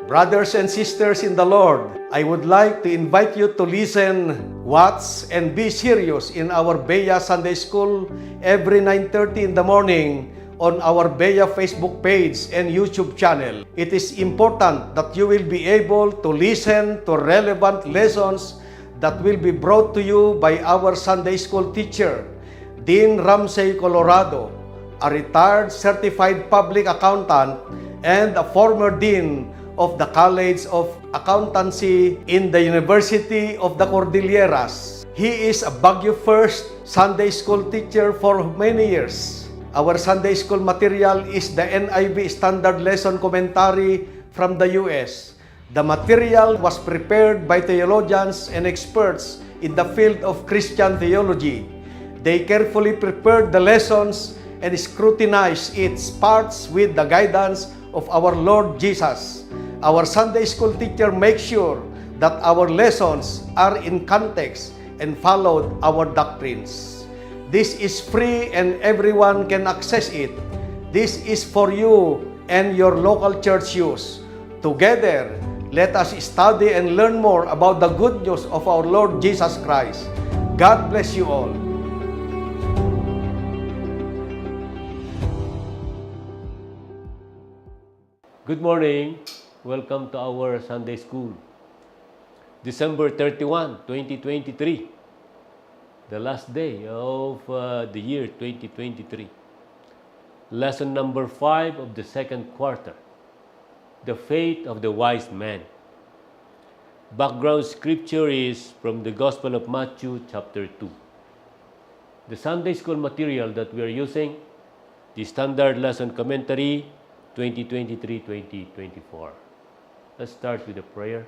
Brothers and sisters in the Lord, I would like to invite you to listen, watch, and be serious in our Bea Sunday School every 9:30 in the morning on our Bea Facebook page and YouTube channel. It is important that you will be able to listen to relevant lessons that will be brought to you by our Sunday School teacher, Dean Ramsey Colorado, a retired certified public accountant and a former dean of the College of Accountancy in the University of the Cordilleras. He is a Baguio First Sunday School teacher for many years. Our Sunday School material is the NIV Standard Lesson Commentary from the U.S. The material was prepared by theologians and experts in the field of Christian theology. They carefully prepared the lessons and scrutinized its parts with the guidance of our Lord Jesus. Our Sunday School teacher makes sure that our lessons are in context and followed our doctrines. This is free and everyone can access it. This is for you and your local church use. Together, let us study and learn more about the good news of our Lord Jesus Christ. God bless you all. Good morning. Welcome to our Sunday School. December 31, 2023. The last day of the year 2023. Lesson number 5 of the second quarter. The faith of the wise man. Background scripture is from the Gospel of Matthew chapter 2. The Sunday School material that we are using, the Standard Lesson Commentary 2023-2024. Let's start with a prayer.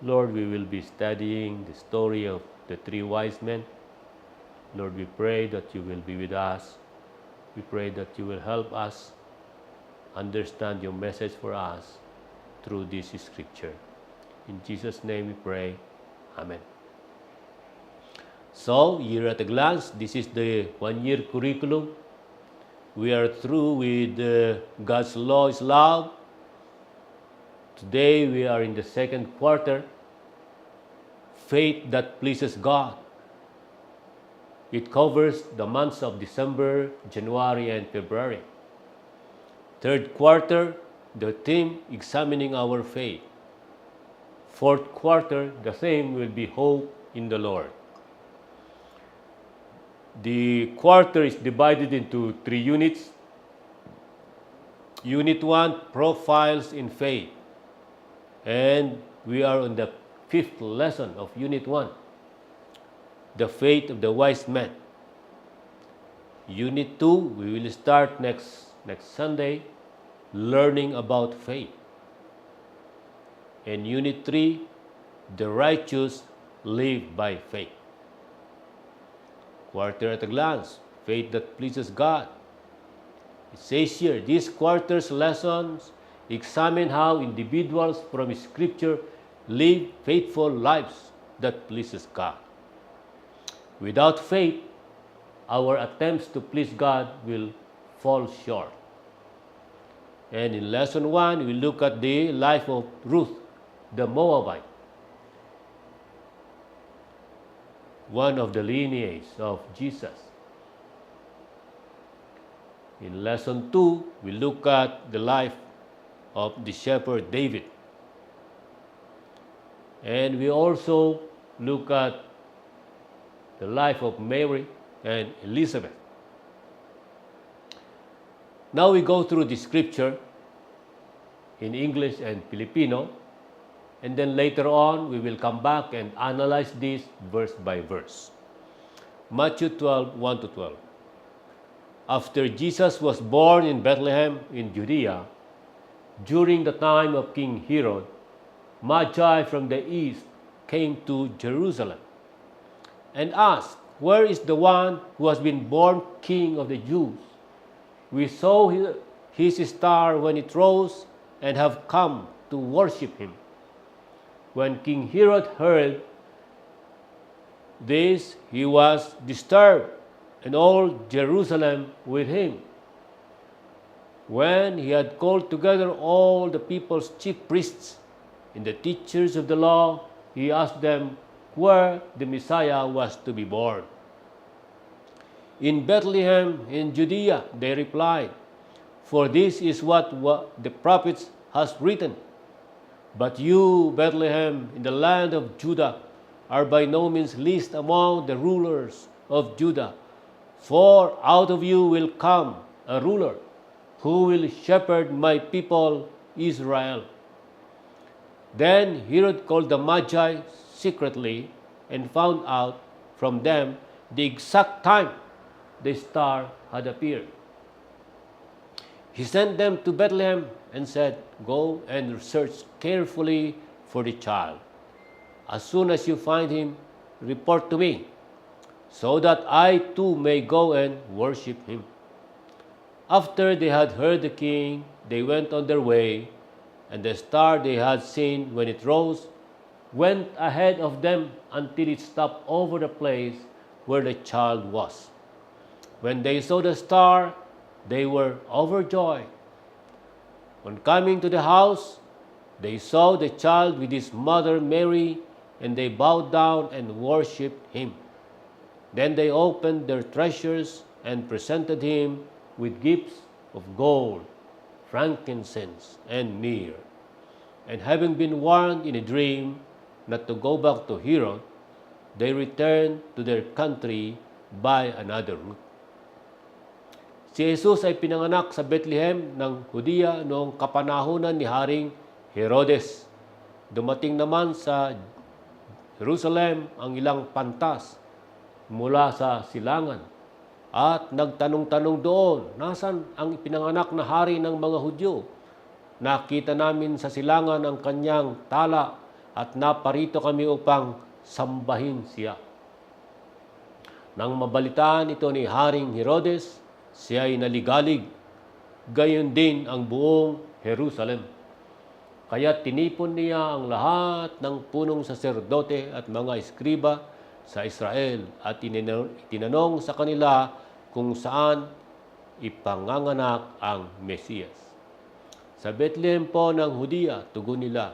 Lord, we will be studying the story of the three wise men. Lord, we pray that you will be with us. We pray that you will help us understand your message for us through this scripture. In Jesus' name we pray. Amen. So, year at a glance, this is the one-year curriculum. We are through with God's law is love. Today we are in the second quarter, faith that pleases God. It covers the months of December, January, and February. Third quarter, the theme, examining our faith. Fourth quarter, the theme will be hope in the Lord. The quarter is divided into 3 units. Unit 1, profiles in faith. And we are on the 5th lesson of Unit 1, the faith of the wise man. Unit 2, we will start next Sunday, learning about faith. And Unit 3, the righteous live by faith. Quarter at a glance, faith that pleases God. It says here, this quarter's lessons examine how individuals from Scripture live faithful lives that pleases God. Without faith, our attempts to please God will fall short. And in lesson 1, we look at the life of Ruth, the Moabite, one of the lineage of Jesus. In lesson 2, we look at the life of the shepherd David. And we also look at the life of Mary and Elizabeth. Now we go through the scripture in English and Filipino, and then later on we will come back and analyze this verse by verse. Matthew 12, 1-12. After Jesus was born in Bethlehem in Judea, during the time of King Herod, Magi from the east came to Jerusalem and asked, "Where is the one who has been born King of the Jews? We saw his star when it rose and have come to worship him." When King Herod heard this, he was disturbed, and all Jerusalem with him. When he had called together all the people's chief priests and the teachers of the law, he asked them where the Messiah was to be born. In Bethlehem in Judea, they replied, for this is what the prophets has written. But you, Bethlehem, in the land of Judah, are by no means least among the rulers of Judah. For out of you will come a ruler who will shepherd my people Israel. Then Herod called the Magi secretly and found out from them the exact time the star had appeared. He sent them to Bethlehem and said, go and search carefully for the child. As soon as you find him, report to me, so that I too may go and worship him. After they had heard the king, they went on their way, and the star they had seen when it rose went ahead of them until it stopped over the place where the child was. When they saw the star, they were overjoyed. On coming to the house, they saw the child with his mother Mary, and they bowed down and worshipped him. Then they opened their treasures and presented him with gifts of gold, frankincense, and myrrh. And having been warned in a dream not to go back to Herod, they returned to their country by another route. Si Jesus ay pinanganak sa Bethlehem ng Judea noong kapanahunan ni Haring Herodes. Dumating naman sa Jerusalem ang ilang pantas mula sa silangan at nagtanong-tanong doon, nasan ang pinanganak na hari ng mga Hudyo? Nakita namin sa silangan ang kanyang tala at naparito kami upang sambahin siya. Nang mabalitaan ito ni Haring Herodes, siya ay naligalig, gayon din ang buong Jerusalem. Kaya tinipon niya ang lahat ng punong saserdote at mga eskriba sa Israel at itinanong sa kanila kung saan ipanganganak ang Mesiyas. Sa Bethlehem po ng Judea, tugon nila,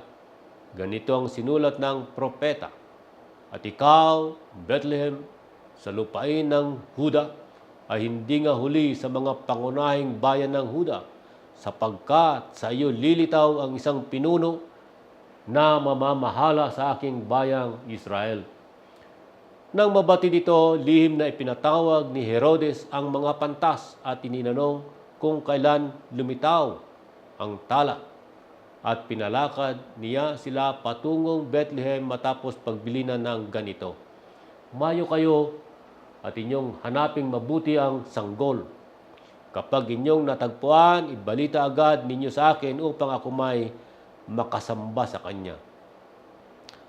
ganito ang sinulat ng propeta, at ikaw, Bethlehem, sa lupain ng Huda, ay hindi nga huli sa mga pangunahing bayan ng Huda, sapagkat sa iyo lilitaw ang isang pinuno na mamamahala sa aking bayang Israel. Nang mabatid ito, lihim na ipinatawag ni Herodes ang mga pantas at ininanong kung kailan lumitaw ang tala. At pinalakad niya sila patungong Bethlehem matapos pagbilinan ng ganito. Mayo kayo at inyong hanaping mabuti ang sanggol. Kapag inyong natagpuan, ibalita agad ninyo sa akin upang ako may makasamba sa kanya.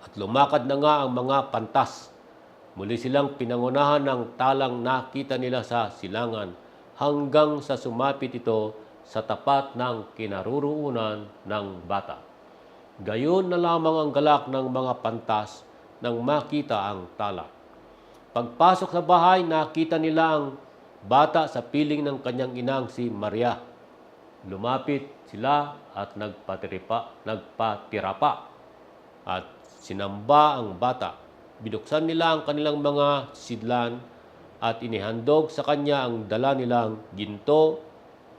At lumakad na nga ang mga pantas. Muli silang pinangunahan ng talang nakita nila sa silangan hanggang sa sumapit ito sa tapat ng kinaruroonan ng bata. Gayon na lamang ang galak ng mga pantas nang makita ang tala. Pagpasok sa bahay, nakita nila ang bata sa piling ng kanyang inang si Maria. Lumapit sila at nagpatirapa at sinamba ang bata. Binuksan nila ang kanilang mga sidlan at inihandog sa kanya ang dala nilang ginto,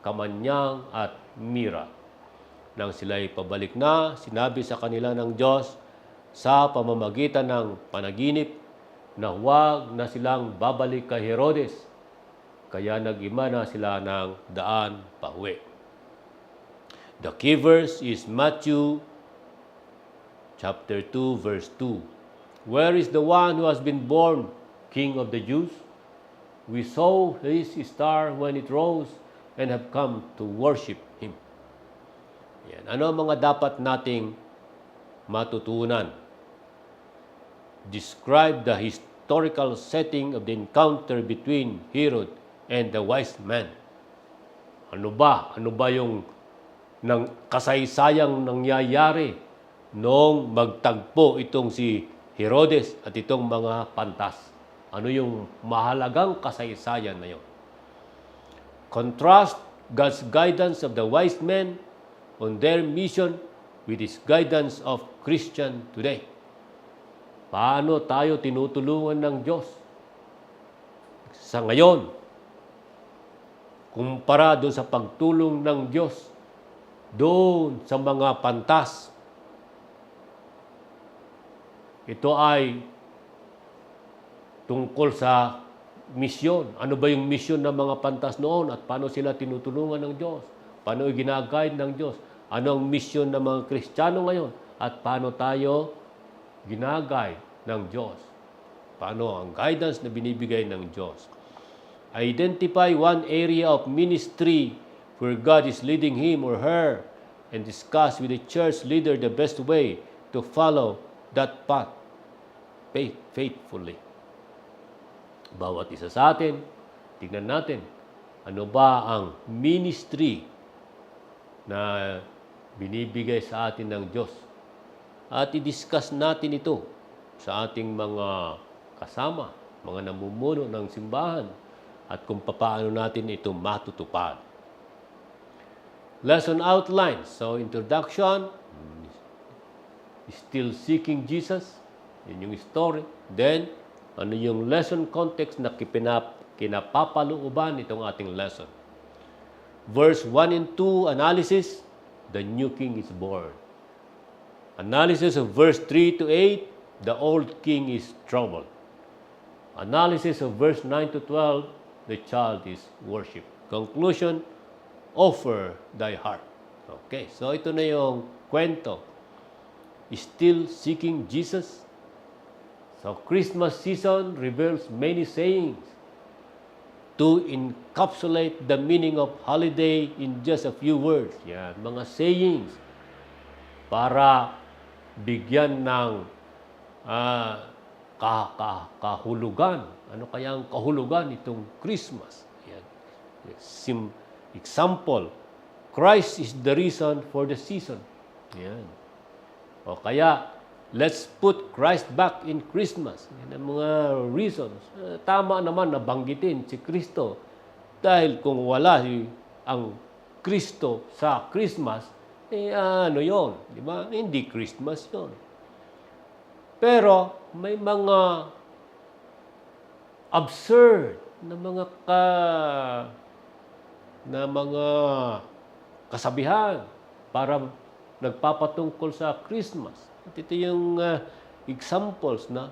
kamanyang at mira. Nang sila'y pabalik na, sinabi sa kanila ng Diyos sa pamamagitan ng panaginip na huwag na silang babalik kay Herodes, kaya nag-ima na sila ng daan pauwi. The key verse is Matthew chapter 2, verse 2. Where is the one who has been born King of the Jews? We saw his star when it rose and have come to worship him. Yan. Ano ang mga dapat nating matutunan? Describe the historical setting of the encounter between Herod and the wise man. Ano ba? Ano ba yung kasaysayang nangyayari noong magtagpo itong si Herodes at itong mga pantas? Ano yung mahalagang kasaysayan na yun? Contrast God's guidance of the wise men on their mission with His guidance of Christian today. Paano tayo tinutulungan ng Diyos sa ngayon kumpara doon sa pagtulong ng Diyos doon sa mga pantas? Ito ay tungkol sa misyon. Ano ba yung misyon ng mga pantas noon at paano sila tinutulungan ng Diyos? Paano ginaguide ng Diyos? Ano ang misyon ng mga Kristiyano ngayon? At paano tayo ginaguide ng Diyos? Paano ang guidance na binibigay ng Diyos? Identify one area of ministry where God is leading him or her and discuss with the church leader the best way to follow that path faithfully. Bawat isa sa atin, tignan natin, ano ba ang ministry na binibigay sa atin ng Diyos. At i-discuss natin ito sa ating mga kasama, mga namumuno ng simbahan, at kung paano natin ito matutupad. Lesson outline. So, introduction, still seeking Jesus, yun yung story. Then, ano yung lesson context na kinapapalooban itong ating lesson. Verse 1 and 2, analysis, the new king is born. Analysis of verse 3 to 8, the old king is troubled. Analysis of verse 9 to 12, the child is worshipped. Conclusion, offer thy heart. Okay, so ito na yung kwento. Still seeking Jesus. So Christmas season reveals many sayings to encapsulate the meaning of holiday in just a few words. Yan, mga sayings para bigyan ng kahulugan. Ano kaya ang kahulugan itong Christmas? Yan. Example, Christ is the reason for the season. Yan. O kaya, let's put Christ back in Christmas. Yan ang mga reasons. Tama naman na banggitin si Kristo. Dahil kung wala ang Kristo sa Christmas, ano yon? Di ba? Hindi Christmas yon. Pero may mga absurd na mga kasabihan para nagpapatungkol sa Christmas. At ito yung examples na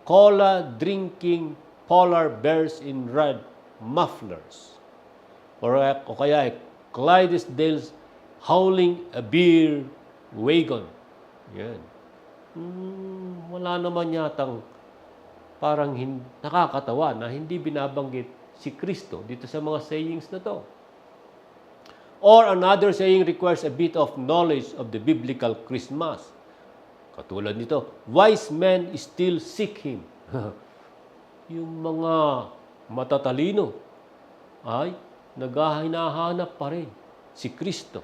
cola drinking polar bears in red mufflers. O kaya Clydesdales howling a beer wagon. Yan. Wala naman yatang parang nakakatawa na hindi binabanggit si Kristo dito sa mga sayings na to. Or another saying requires a bit of knowledge of the biblical Christmas. Katulad nito, wise men still seek Him. Yung mga matatalino ay naghahinahanap pa rin si Kristo.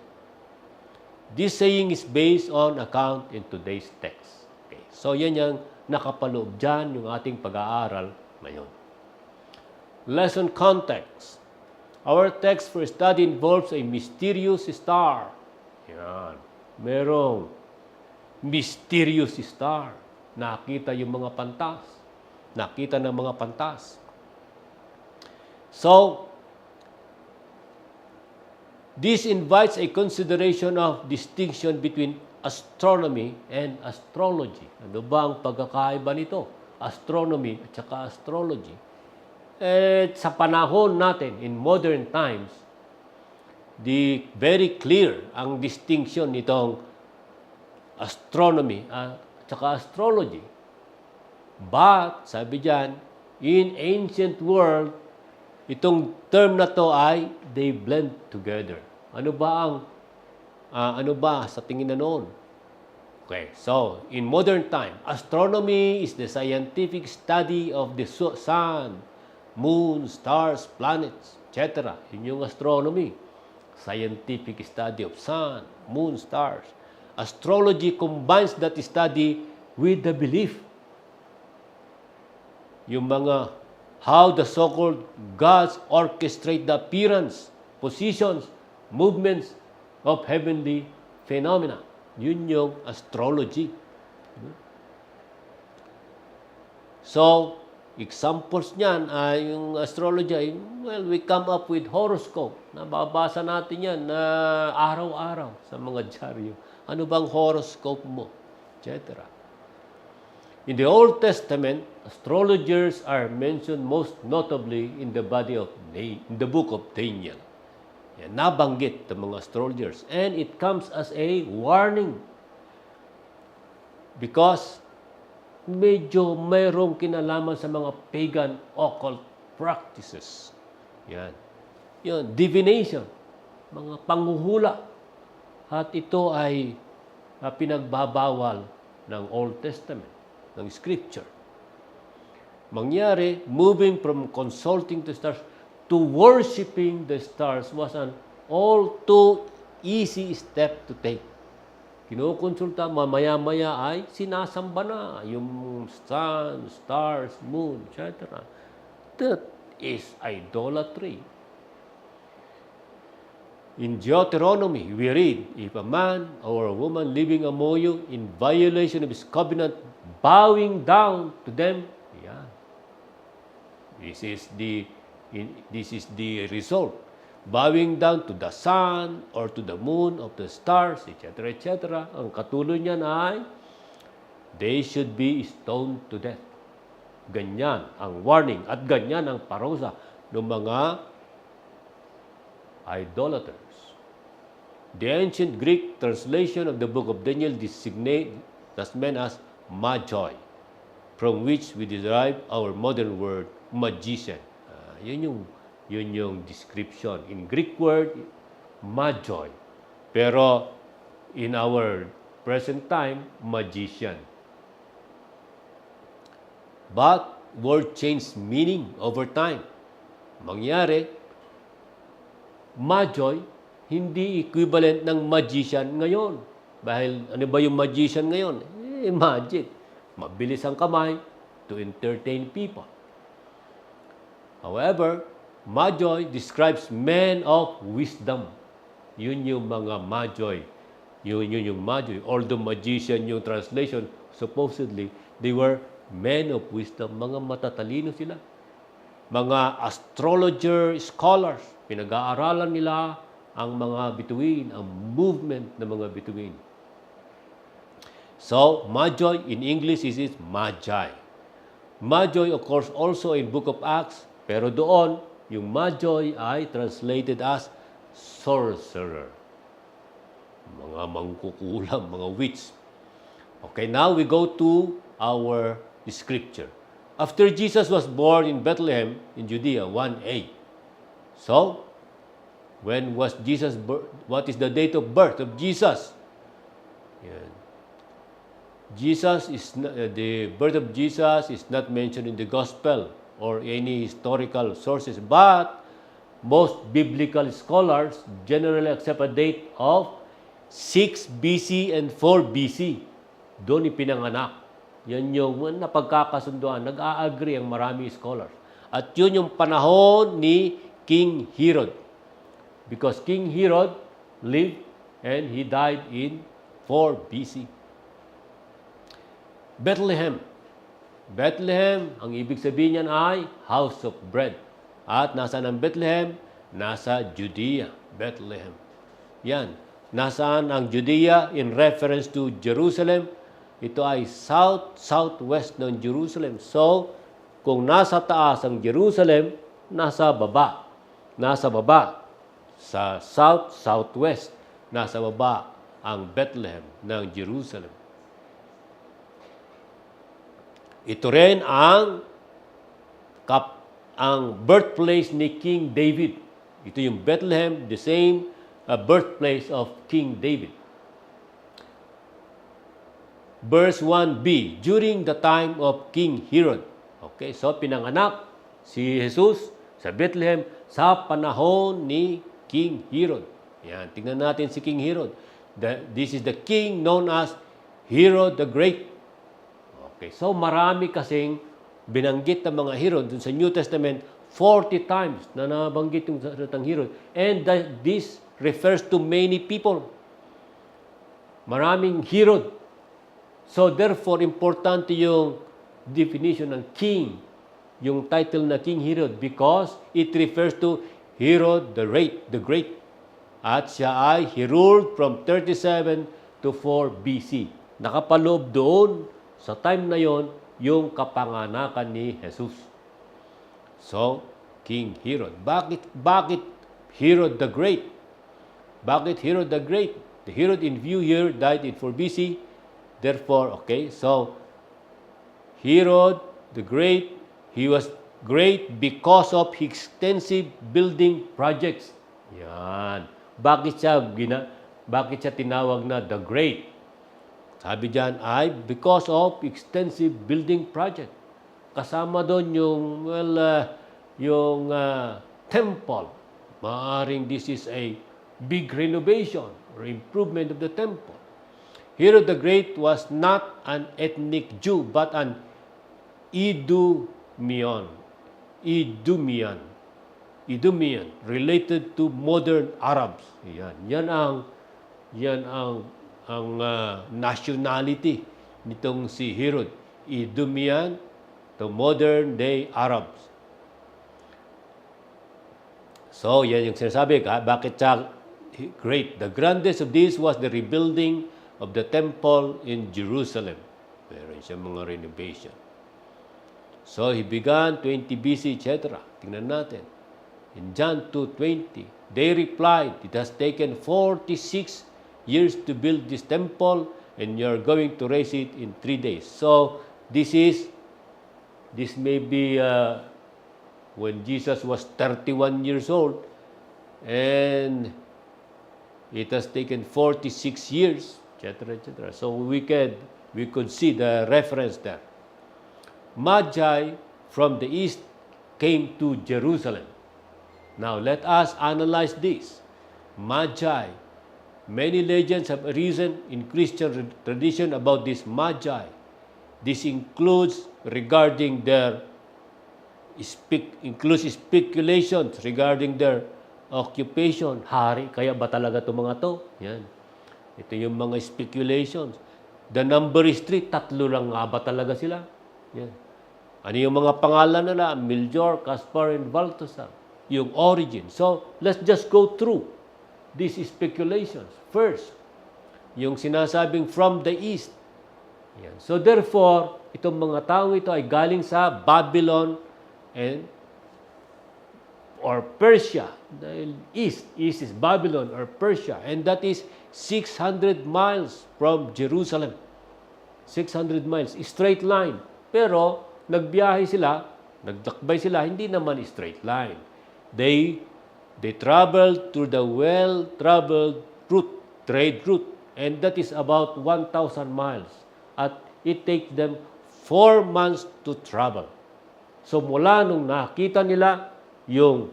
This saying is based on account in today's text. Okay. So yan yung nakapaloob dyan yung ating pag-aaral ngayon. Lesson context. Our text for study involves a mysterious star. Yan. Merong mysterious star. Nakita yung mga pantas. Nakita ng mga pantas. So, this invites a consideration of distinction between astronomy and astrology. Ano ba ang pagkakaiba nito? Astronomy at saka astrology. Sa panahon natin, in modern times, very clear ang distinction nitong astronomy at saka astrology. But, sabi diyan, in ancient world, itong term na to ay they blend together. Ano ba sa tingin na noon? Okay, so in modern time, astronomy is the scientific study of the sun, moon, stars, planets, etc. Yun yung astronomy. Scientific study of sun, moon, stars. Astrology combines that study with the belief. Yung mga how the so-called gods orchestrate the appearance positions, movements of heavenly phenomena. Yun yung astrology. So, examples niyan ay yung astrology ay, well, we come up with horoscope. Nababasa natin yan na araw-araw sa mga dyaryo. Ano bang horoscope mo? Etc. In the Old Testament, astrologers are mentioned most notably in the book of Daniel. Yan, nabanggit ng mga astrologers. And it comes as a warning. Because medyo mayroong kinalaman sa mga pagan occult practices. Yan. Yun, divination, mga panghuhula. At ito ay pinagbabawal ng Old Testament, ng Scripture. Mangyari, moving from consulting the stars to worshiping the stars was an all too easy step to take. Kinukonsulta, mamaya-maya ay sinasamba na yung sun, stars, moon, etc. That is idolatry. In Deuteronomy, we read, if a man or a woman living among you in violation of his covenant, bowing down to them, yeah. This is the result. Bowing down to the sun or to the moon of the stars, etc., etc. Ang katuloy niyan ay, they should be stoned to death. Ganyan ang warning at ganyan ang parusa ng mga idolaters. The ancient Greek translation of the book of Daniel designates as men as magi, from which we derive our modern word magician. Yun yung description. In Greek word, magi. Pero in our present time, magician. But word changed meaning over time. Mangyari, magi, hindi equivalent ng magician ngayon. Dahil ano ba yung magician ngayon? Magic. Mabilis ang kamay to entertain people. However, magi describes men of wisdom. Yun yung mga magi. Yun yung magi. Although magician yung translation, supposedly, they were men of wisdom. Mga matatalino sila. Mga astrologer scholars. Pinag-aaralan nila ang mga bituin, ang movement ng mga bituin. So, magi in English is magi. Magi occurs also in Book of Acts, pero doon, yung magi ay translated as sorcerer. Mga mangkukulam, mga witch. Okay, now we go to our scripture. After Jesus was born in Bethlehem in Judea, 1a. So, when was Jesus born? What is the date of birth of Jesus? Yan. The birth of Jesus is not mentioned in the gospel or any historical sources, but most biblical scholars generally accept a date of 6 BC and 4 BC. Doon ipinanganak. Yan yung napagkakasunduan. Nag-a-agree ang marami scholars. At yun yung panahon ni King Herod. Because King Herod lived and he died in 4 BC. Bethlehem. Bethlehem, ang ibig sabihin niyan ay house of bread. At nasaan ang Bethlehem? Nasa Judea, Bethlehem. Yan. Nasaan ang Judea in reference to Jerusalem? Ito ay southwest ng Jerusalem. So, kung nasa taas ang Jerusalem, nasa baba. Nasa baba. Sa southwest, nasa baba ang Bethlehem ng Jerusalem. Ito rin ang birthplace ni King David. Ito yung Bethlehem, the same birthplace of King David. Verse 1b, during the time of King Herod. Okay, so pinanganak si Jesus sa Bethlehem sa panahon ni King Herod. Yan, tingnan natin si King Herod. This is the king known as Herod the Great. Okay, so marami kasing binanggit ng mga Herod dun sa New Testament 40 times na nabanggit yung salitang Herod. And this refers to many people. Maraming Herod. So therefore, importante yung definition ng king, yung title na King Herod, because it refers to Herod the Great. At siya ay he ruled from 37 to 4 BC. Nakapaloob doon sa time na yon yung kapanganakan ni Jesus. So, King Herod. Bakit Herod the Great? Bakit Herod the Great? The Herod in view here died in 4 BC. Therefore, okay, so Herod the Great, he was great because of his extensive building projects. Yan. Bakit siya tinawag na the Great? Sabi diyan ay because of extensive building project. Kasama doon yung temple. Maaaring this is a big renovation or improvement of the temple. Herod the Great was not an ethnic Jew but an Idumean related to modern Arabs. Yan ang nationality nitong si Herod. Idumean to modern day Arabs. So, yan yung sinasabi ka. Bakit siya great? The grandest of this was the rebuilding of the temple in Jerusalem. Meron siya mga renovation. So, he began 20 BC, etc. Tingnan natin. In John 2:20, they replied, it has taken 46 years to build this temple and you are going to raise it in 3 days. So, this may be when Jesus was 31 years old and it has taken 46 years, etc., etc. So, we could see the reference there. Magi from the east came to Jerusalem. Now, let us analyze this. Magi. Many legends have arisen in Christian tradition about this Magi. This includes speculations regarding their occupation. Hari, kaya ba talaga itong mga to? Yan. Ito yung mga speculations. The number is 3, 3 lang nga ba talaga sila? Yan. Ano yung mga pangalan nila? Melchior, Caspar, and Balthasar. Yung origin. So, let's just go through these speculations. First, yung sinasabing from the east. Yan. So, therefore, itong mga taong ito ay galing sa Babylon or Persia. Dahil east is Babylon or Persia. And that is 600 miles from Jerusalem. 600 miles. Straight line. Pero, nagbiyahe sila, nagdakbay sila, hindi naman straight line. They traveled through the well-traveled trade route, and that is about 1,000 miles. At it takes them 4 months to travel. So mula nung nakita nila yung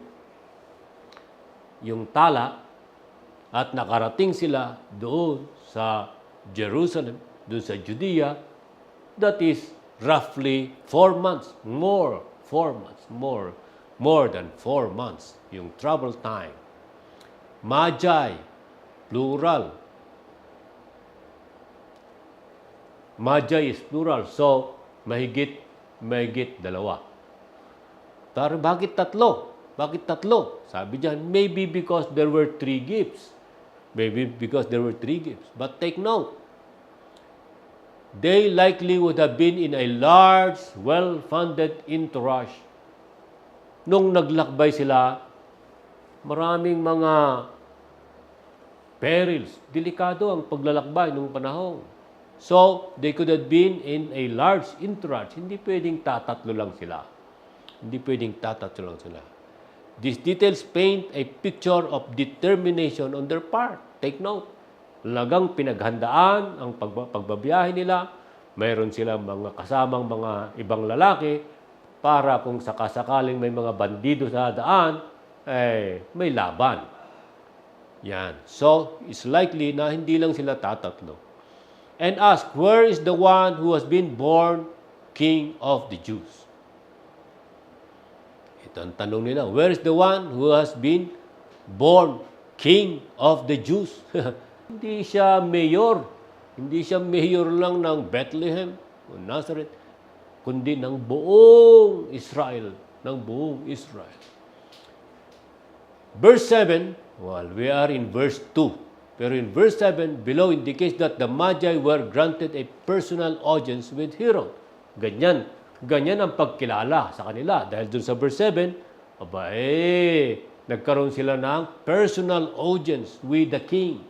tala at nakarating sila doon sa Jerusalem, doon sa Judea, that is roughly 4 months, more than 4 months yung travel time. Magi, plural. Magi is plural, so mahigit dalawa. Pero bakit tatlo? Bakit tatlo? Sabi diyan, maybe because there were 3 gifts. But take note, they likely would have been in a large, well-funded entourage. Nung naglakbay sila, maraming mga perils. Delikado ang paglalakbay nung panahon. So, they could have been in a large entourage. Hindi pwedeng tatatlo lang sila. These details paint a picture of determination on their part. Take note. Lagang pinaghandaan ang pagbabiyahe nila. Mayroon silang mga kasamang mga ibang lalaki para kung sakasakaling may mga bandido sa daan, may laban. Yan. So, it's likely na hindi lang sila tatatlo. And ask, where is the one who has been born King of the Jews? Ito ang tanong nila, where is the one who has been born King of the Jews? Hindi siya mayor. Hindi siya mayor lang ng Bethlehem o Nazareth, kundi ng buong Israel. Ng buong Israel. Verse 7, well, we are in verse 2. Pero in verse 7, below indicates that the Magi were granted a personal audience with Herod. Ganyan ang pagkilala sa kanila. Dahil dun sa verse 7, nagkaroon sila ng personal audience with the king.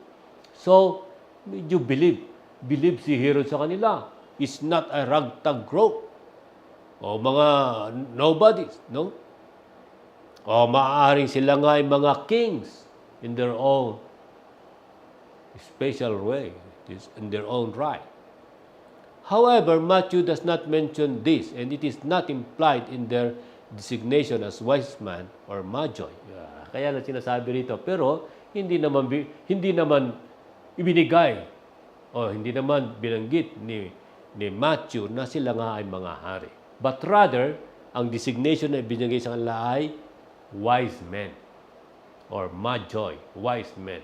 So, medyo believe si Herod sa kanila. It's not a ragtag group. O mga nobodies, no? O maaaring sila nga ay mga kings in their own special way, in their own right. However, Matthew does not mention this, and it is not implied in their designation as wise man or magi. Kaya lang sinasabi rito, pero hindi naman ibinigay o hindi naman binanggit ni Matthew na sila nga ay mga hari. But rather, ang designation na ibinigay sa kanila ay wise men or magi, wise men.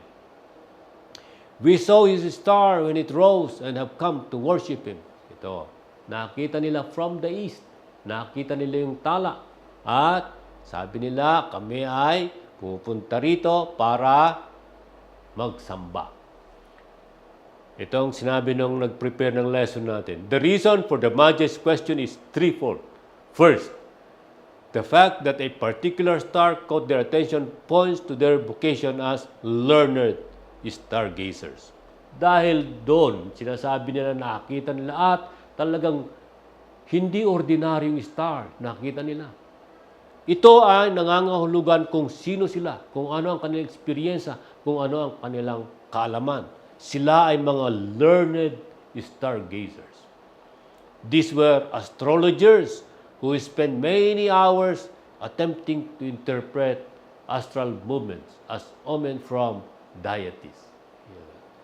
We saw his star when it rose and have come to worship him. Ito, nakita nila from the east. Nakita nila yung tala. At sabi nila, kami ay pupunta rito para magsamba. Itong sinabi nung nag-prepare ng lesson natin. The reason for the Magi's question is threefold. First, the fact that a particular star caught their attention points to their vocation as learned stargazers. Dahil doon, sinasabi nila nakita nila at talagang hindi ordinaryong star nakita nila. Ito ay nangangahulugan kung sino sila, kung ano ang kanilang eksperyensya, kung ano ang kanilang kaalaman. Sila ay mga learned stargazers. These were astrologers who spent many hours attempting to interpret astral movements as omen from deities.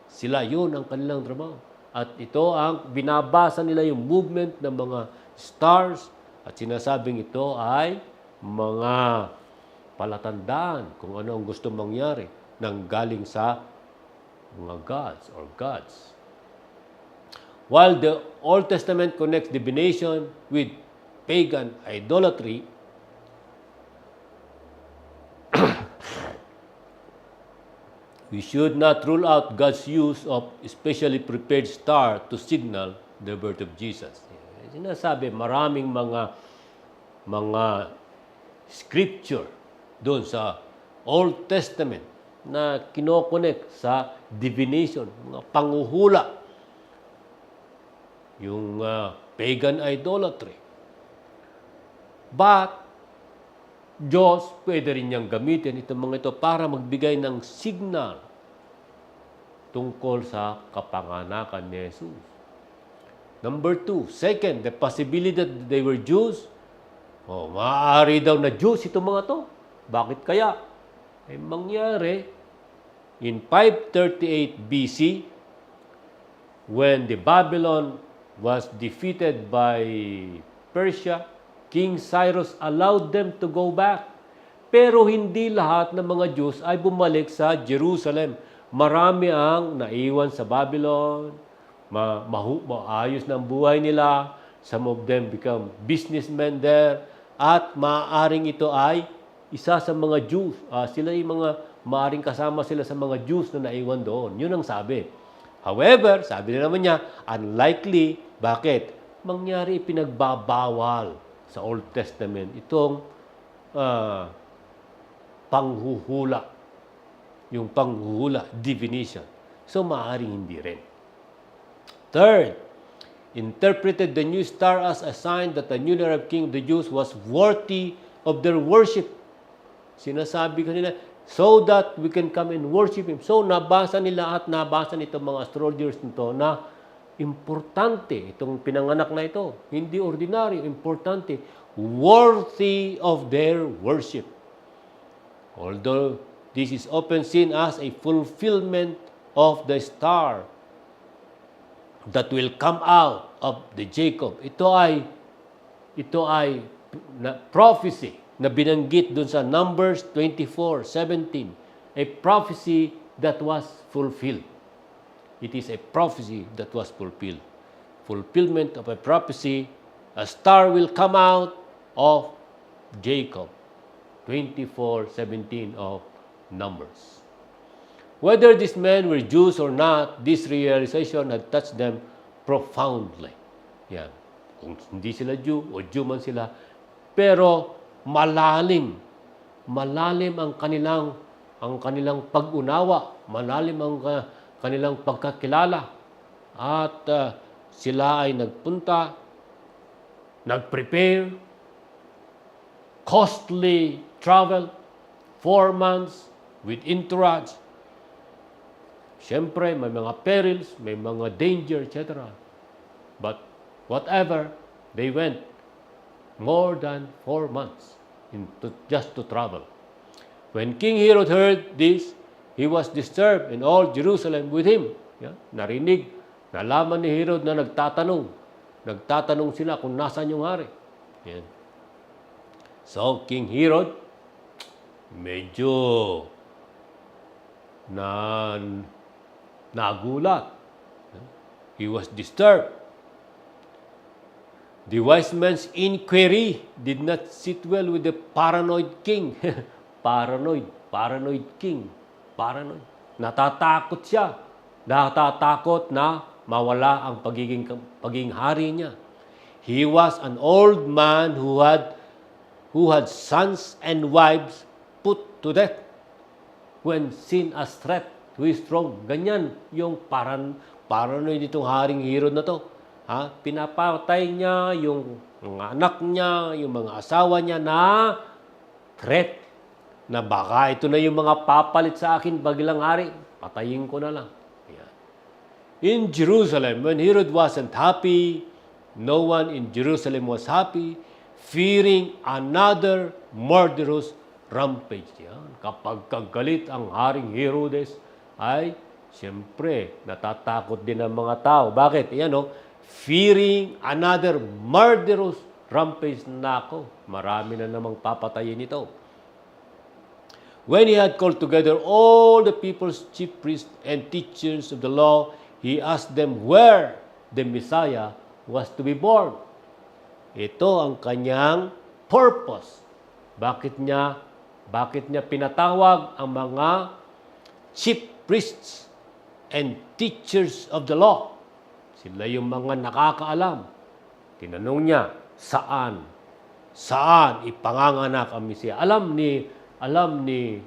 Sila yun ang kanilang trabaho. At ito ang binabasa nila yung movement ng mga stars at sinasabing ito ay mga palatandaan kung ano ang gusto mangyari nang galing sa mga gods. While the Old Testament connects divination with pagan idolatry, we should not rule out God's use of specially prepared star to signal the birth of Jesus. Sinasabi, maraming mga scripture doon sa Old Testament na kinokonek sa divination, mga panguhula, yung pagan idolatry. But, Diyos, pwede rin niyang gamitin itong mga ito para magbigay ng signal tungkol sa kapanganakan ni Jesus. Number 2, second, the possibility that they were Jews. Maaari daw na Jews itong mga to. Bakit kaya? Ay mangyari, in 538 BC, when the Babylon was defeated by Persia, King Cyrus allowed them to go back. Pero hindi lahat ng mga Jews ay bumalik sa Jerusalem. Marami ang naiwan sa Babylon, maayos ng buhay nila. Some of them become businessmen there. At maaaring ito ay isa sa mga Jews. Sila yung mga maaaring kasama sila sa mga Jews na naiwan doon. Yun ang sabi. However, sabi na naman niya, unlikely. Bakit? Mangyari ipinagbabawal sa Old Testament itong panghuhula. Yung panghuhula, divination. So, maaaring hindi rin. Third, interpreted the new star as a sign that the newly arrived king of the Jews was worthy of their worship. Sinasabi kanila, so that we can come and worship Him. So, nabasa nila at nabasa nito mga astrologers nito na importante itong pinanganak na ito. Hindi ordinaryo, importante. Worthy of their worship. Although this is often seen as a fulfillment of the star that will come out of the Jacob. Ito ay prophecy na binanggit dun sa Numbers 24:17, a prophecy that was fulfilled. It is a prophecy that was fulfilled. Fulfillment of a prophecy, a star will come out of Jacob. 24:17 of Numbers. Whether these men were Jews or not, this realization had touched them profoundly. Yan. Kung hindi sila Jew o Jew man sila, pero malalim ang kanilang pag-unawa, malalim ang kanilang pagkakilala. At sila ay nagpunta, nag-prepare, costly travel, 4 months with entourage. Siyempre, may mga perils, may mga danger, etc. But whatever, they went more than 4 months just to travel. When King Herod heard this, he was disturbed, and all Jerusalem with him. Yeah? Narinig, nalaman ni Herod na nagtatanong. Nagtatanong sila kung nasaan yung hari. Yan. So, King Herod, medyo nagulat. He was disturbed. The wise man's inquiry did not sit well with the paranoid king. Paranoid king. Paranoid. Natatakot siya. Natatakot na mawala ang pagiging hari niya. He was an old man who had sons and wives put to death when seen as threat to his throne. Ganyan yung paranoid nitong haring Herod na to. Pinapatay niya yung mga anak niya, yung mga asawa niya na threat. Na baka ito na yung mga papalit sa akin bagilang hari. Patayin ko na lang. Ayan. In Jerusalem, when Herod wasn't happy, no one in Jerusalem was happy, fearing another murderous rampage. Yan. Kapag kagalit ang haring Herodes, ay siyempre natatakot din ang mga tao. Bakit? Yan fearing another murderous rampage. Nako, marami na namang papatayin ito. When he had called together all the people's chief priests and teachers of the law, he asked them where the Messiah was to be born. Ito ang kanyang purpose. Bakit niya pinatawag ang mga chief priests and teachers of the law? Sila yung mga nakakaalam. Tinanong niya, saan ipanganganak ang Mesiya? Alam ni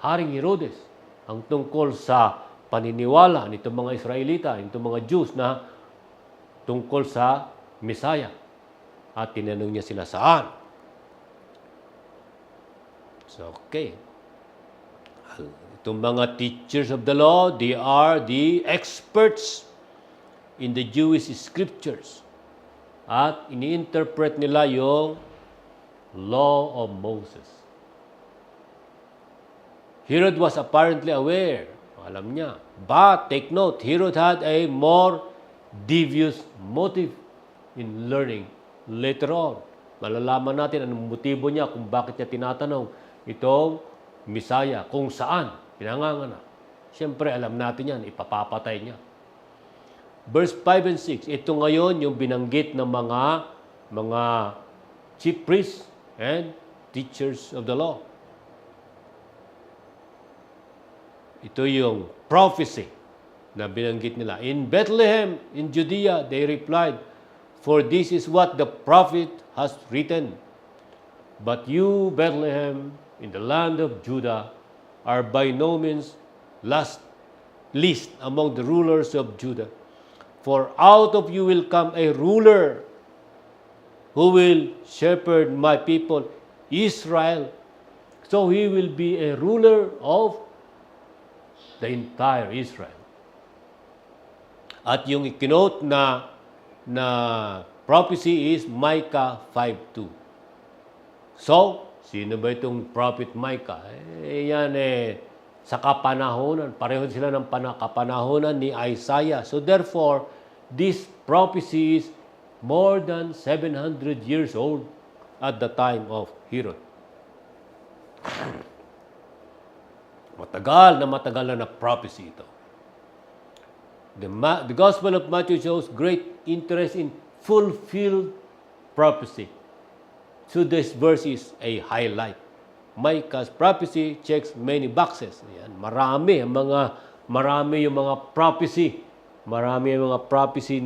Haring Herodes ang tungkol sa paniniwala nitong mga Israelita, nitong mga Jews na tungkol sa Messiah. At tinanong niya sila saan. So, okay. Itong mga teachers of the law, they are the experts in the Jewish scriptures. At ini-interpret nila yung law of Moses. Herod was apparently aware. Alam niya. But, take note, Herod had a more devious motive in learning later on. Malalaman natin anong motibo niya kung bakit niya tinatanong itong Messiah, kung saan pinanganganak. Siyempre, alam natin yan, ipapapatay niya. Verse 5 and 6, ito ngayon yung binanggit ng mga chief priests and teachers of the law. Ito yung prophecy na binanggit nila. In Bethlehem, in Judea, they replied, for this is what the prophet has written. But you, Bethlehem, in the land of Judah, are by no means least among the rulers of Judah. For out of you will come a ruler who will shepherd my people, Israel. So he will be a ruler of the entire Israel. At yung ikinote na prophecy is Micah 5:2. So, sino ba itong prophet Micah? Yan sa kapanahonan. Pareho sila ng kapanahonan ni Isaiah. So therefore, this prophecy is more than 700 years old at the time of Herod. Matagal na prophecy ito. The Gospel of Matthew shows great interest in fulfilled prophecy. So this verse is a highlight. Micah's prophecy checks many boxes. Yan, marami yung mga prophecy. Marami yung mga prophecy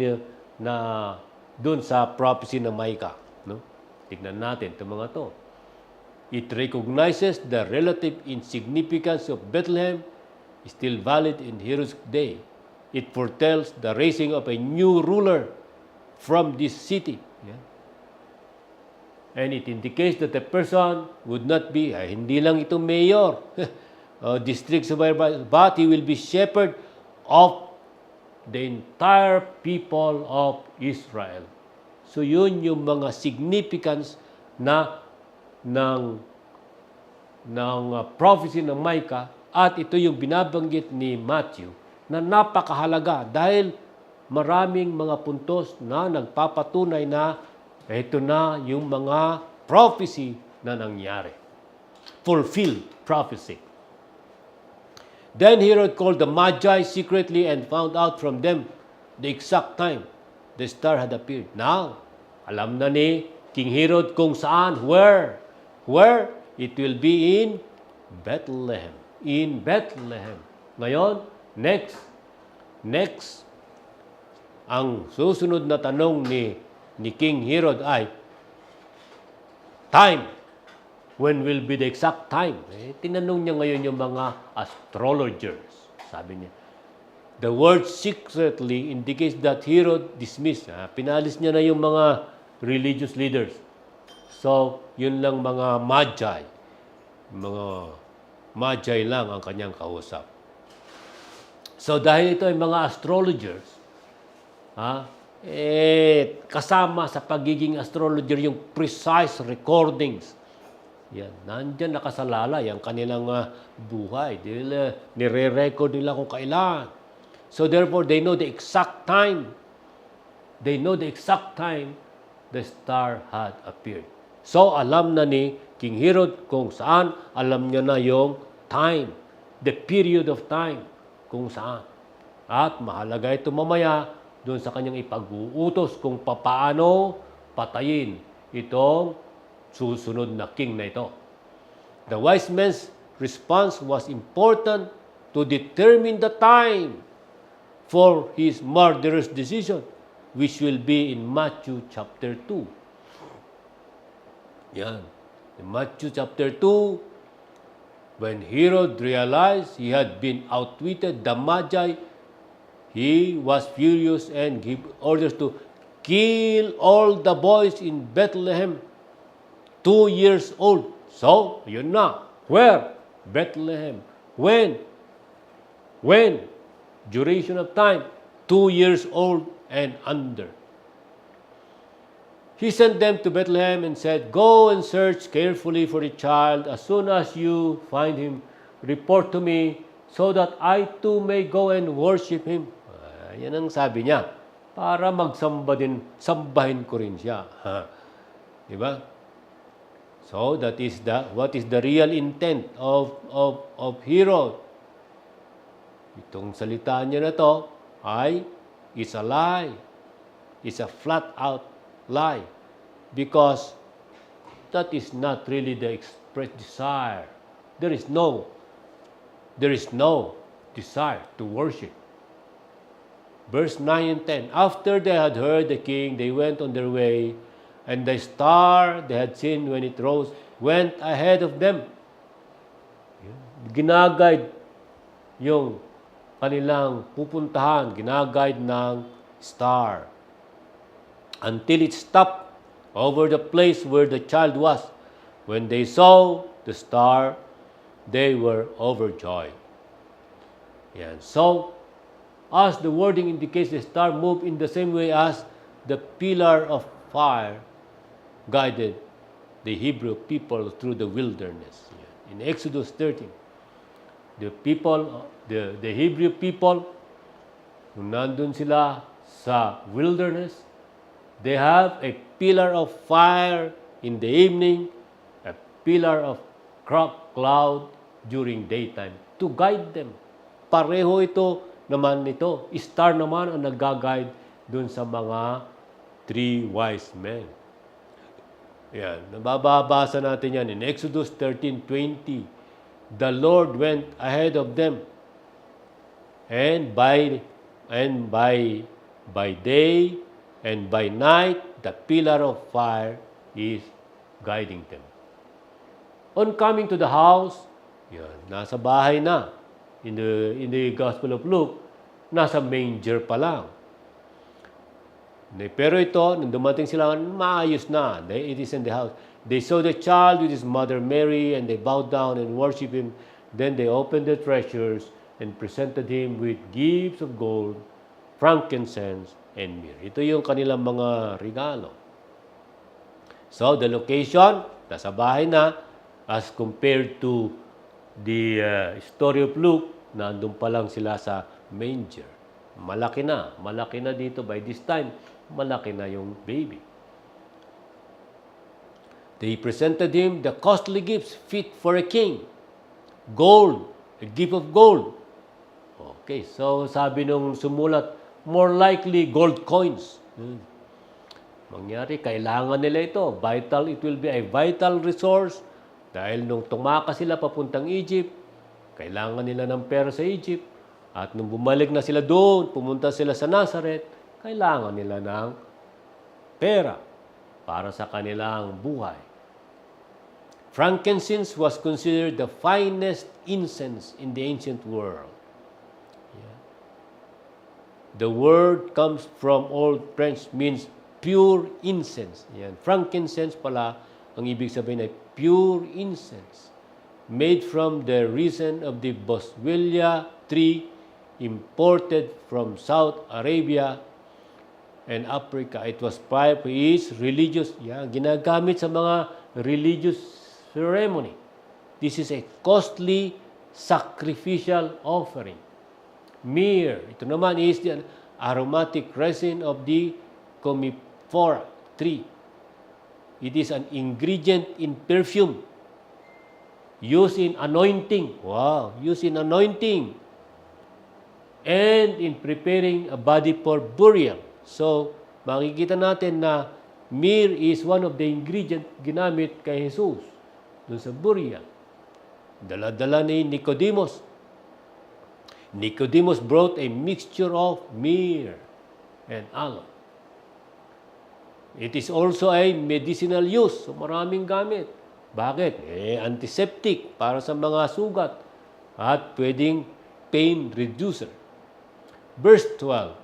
na dun sa prophecy ng Micah. No? Tignan natin itong mga to. It recognizes the relative insignificance of Bethlehem is still valid in Herod's day. It foretells the raising of a new ruler from this city. Yeah. And it indicates that the person would not be, hindi lang ito mayor, district supervisor, but he will be shepherd of the entire people of Israel. So yun yung mga significance ng prophecy ng Micah, at ito yung binabanggit ni Matthew na napakahalaga dahil maraming mga puntos na nagpapatunay na ito na yung mga prophecy na nangyari. Fulfilled prophecy. Then Herod called the Magi secretly and found out from them the exact time the star had appeared. Now, alam na ni King Herod kung saan, where. It will be in Bethlehem. In Bethlehem. Ngayon, next, ang susunod na tanong ni King Herod ay, time. When will be the exact time? Tinanong niya ngayon yung mga astrologers. Sabi niya, the word secretly indicates that Herod dismissed. Pinalis niya na yung mga religious leaders. So, yun lang mga magi. Mga magi lang ang kanyang kausap. So, dahil ito ay mga astrologers, kasama sa pagiging astrologer yung precise recordings. Yan, nandyan nakasalalay ang kanilang buhay. Nire-record nila kung kailan. So therefore, they know the exact time. They know the exact time the star had appeared. So alam na ni King Herod kung saan, alam niya na yung time, the period of time, kung saan. At mahalaga ito mamaya doon sa kanyang ipag-uutos kung papaano patayin itong susunod na king na ito. The wise man's response was important to determine the time for his murderous decision, which will be in Matthew chapter 2. Yan. In Matthew chapter 2, when Herod realized he had been outwitted the Magi, he was furious and gave orders to kill all the boys in Bethlehem 2 years old. So, yun na. Where? Bethlehem. When? Duration of time, 2 years old and under. He sent them to Bethlehem and said, go and search carefully for the child. As soon as you find him, report to me so that I too may go and worship him. Yan ang sabi niya. Para sambahin ko rin siya. Diba? So that is what is the real intent of Herod. Itong salita niya na to ay is a lie. It's a flat out lie. Because that is not really the expressed desire. There is no desire to worship. Verse 9 and 10. After they had heard the king, they went on their way, and the star they had seen when it rose went ahead of them. Ginaguide yung kanilang pupuntahan, ginaguide ng star. Until it stopped over the place where the child was. When they saw the star, they were overjoyed. Yan. So, as the wording indicates, the star moved in the same way as the pillar of fire guided the Hebrew people through the wilderness. In Exodus 13, the Hebrew people, nung nandun sila sa wilderness, they have a pillar of fire in the evening, a pillar of cloud during daytime to guide them. Pareho ito naman nito. Star naman ang nag-guide dun sa mga 3 wise men. Yan, nababasa natin yan in Exodus 13:20. The Lord went ahead of them, and by day and by night the pillar of fire is guiding them. On coming to the house, yan, nasa bahay na. In the Gospel of Luke, nasa manger pa lang. Pero ito, nung dumating sila, maayos na. It is in the house. They saw the child with his mother Mary, and they bowed down and worshiped him. Then they opened their treasures and presented him with gifts of gold, frankincense, and myrrh. Ito yung kanilang mga regalo. So, the location, nasa bahay na, as compared to the story of Luke, nandun pa lang sila sa manger. Malaki na dito. By this time, malaki na yung baby. They presented him the costly gifts fit for a king. Gold, a gift of gold. Okay, so sabi nung sumulat, more likely gold coins. Mangyari, kailangan nila ito. It will be a vital resource. Dahil nung tumakas sila papuntang Egypt, kailangan nila ng pera sa Egypt. At nung bumalik na sila doon, pumunta sila sa Nazareth, kailangan nila ng pera para sa kanilang buhay. Frankincense was considered the finest incense in the ancient world. The word comes from Old French, means pure incense. Yan. Frankincense pala, ang ibig sabihin ay pure incense. Made from the resin of the boswellia tree, imported from South Arabia and Africa. It was prized for its religious, ginagamit sa mga religious ceremony. This is a costly sacrificial offering. Myrrh, ito naman is the aromatic resin of the commiphora tree. It is an ingredient in perfume, used in anointing. Wow, used in anointing. And in preparing a body for burial. So, makikita natin na myrrh is one of the ingredient ginamit kay Jesus dun sa burial. Dala-dala ni Nicodemus. Nicodemus brought a mixture of myrrh and aloe. It is also a medicinal use. So maraming gamit. Bakit? Antiseptic para sa mga sugat at pwedeng pain reducer. Verse 12,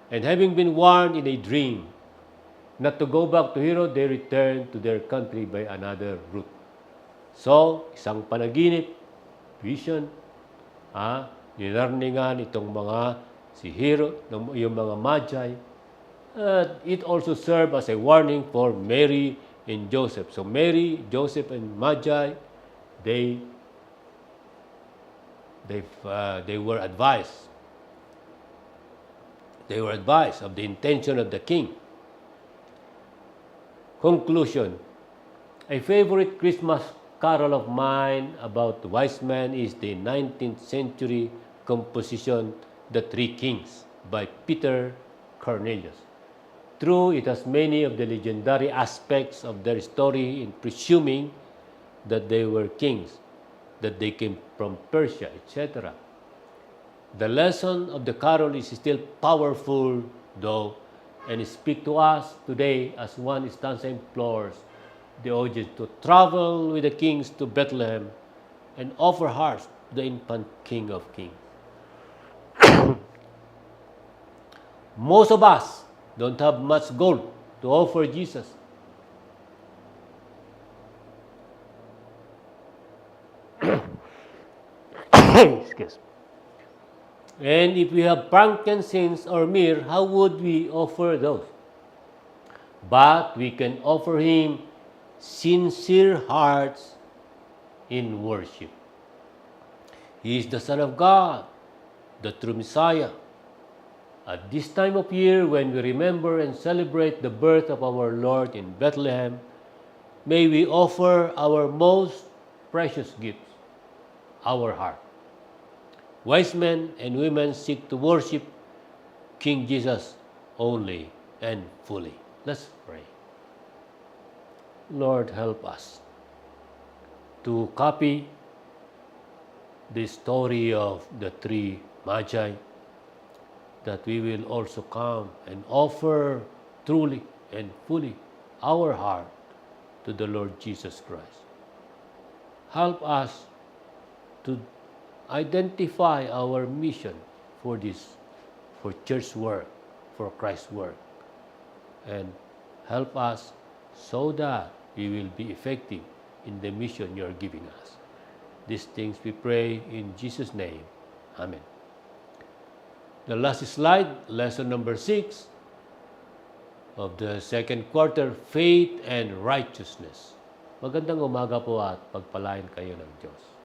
and having been warned in a dream not to go back to Herod, they returned to their country by another route. So, isang panaginip, vision, ninarningan itong mga si Herod, yung mga magi. It also served as a warning for Mary and Joseph. So Mary, Joseph, and Magi, they were advised. They were advised of the intention of the king. Conclusion. A favorite Christmas carol of mine about the wise men is the 19th century composition, The Three Kings, by Peter Cornelius. True, it has many of the legendary aspects of their story in presuming that they were kings, that they came from Persia, etc. The lesson of the carol is still powerful, though, and speaks to us today as one stanza implores the audience to travel with the kings to Bethlehem and offer hearts to the infant King of Kings. Most of us don't have much gold to offer Jesus. Excuse me. And if we have frankincense or myrrh, how would we offer those? But we can offer Him sincere hearts in worship. He is the Son of God, the true Messiah. At this time of year, when we remember and celebrate the birth of our Lord in Bethlehem, may we offer our most precious gifts, our heart. Wise men and women seek to worship King Jesus only and fully. Let's pray. Lord, help us to copy the story of the three magi, that we will also come and offer truly and fully our heart to the Lord Jesus Christ. Help us to identify our mission for this, for church work, for Christ's work, and help us so that we will be effective in the mission you are giving us. These things we pray in Jesus' name. Amen. The last slide, lesson number 6 of the second quarter, faith and righteousness. Magandang umaga po at pagpalain kayo ng Diyos.